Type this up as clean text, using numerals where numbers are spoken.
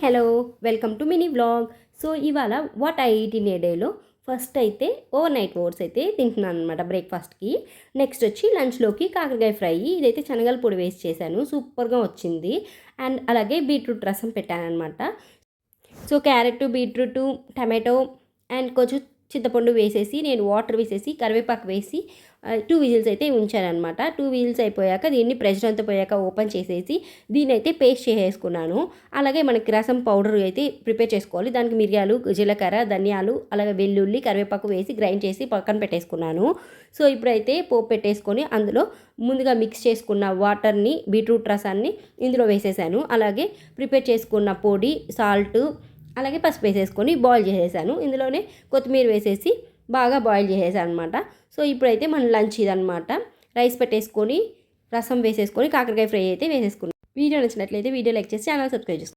Hello welcome to mini vlog. So ఇవాళ what I eat in a డేలో first అయితే over night oats అయితే తింటున్నాను అనమాట బ్రేక్ఫాస్ట్కి. నెక్స్ట్ వచ్చి లంచ్లోకి కాకరకాయ ఫ్రై, ఇదైతే శనగల పొడి వేసి చేశాను, సూపర్గా వచ్చింది. అండ్ అలాగే బీట్రూట్ రసం పెట్టాను అనమాట. So carrot, beetroot, tomato and కొంచెం చింతపండు వేసేసి నేను వాటర్ వేసేసి కరివేపాకు వేసి 2 విజిల్స్ అయితే ఉంచానమాట. 2 విజిల్స్ అయిపోయాక దీన్ని ప్రెషర్ అంతా పోయాక ఓపెన్ చేసేసి దీన్ని అయితే పేస్ట్ చేసేసుకున్నాను. అలాగే మనకి రసం పౌడర్ అయితే ప్రిపేర్ చేసుకోవాలి. దానికి మిరియాలు, జీలకర్ర, ధనియాలు, అలాగే వెల్లుల్లి, కరివేపాకు వేసి గ్రైండ్ చేసి పక్కన పెట్టేసుకున్నాను. సో ఇప్పుడైతే పోపు పెట్టేసుకొని అందులో ముందుగా మిక్స్ చేసుకున్న వాటర్ని, బీట్రూట్ రసాన్ని ఇందులో వేసేసాను. అలాగే ప్రిపేర్ చేసుకున్న పొడి, సాల్ట్, అలాగే పసుపు వేసేసుకొని బాయిల్ చేసేసాను. ఇందులోనే కొత్తిమీర వేసేసి బాగా బాయిల్ చేసేసాను అనమాట. సో ఇప్పుడైతే మన లంచ్ ఇదనమాట. రైస్ పెట్టేసుకొని రసం వేసేసుకొని కాకరకాయ ఫ్రై అయితే వేసేసుకున్నాను. వీడియో నచ్చినట్లయితే వీడియో లైక్ చేసి ఛానల్ సబ్స్క్రైబ్ చేసుకోండి.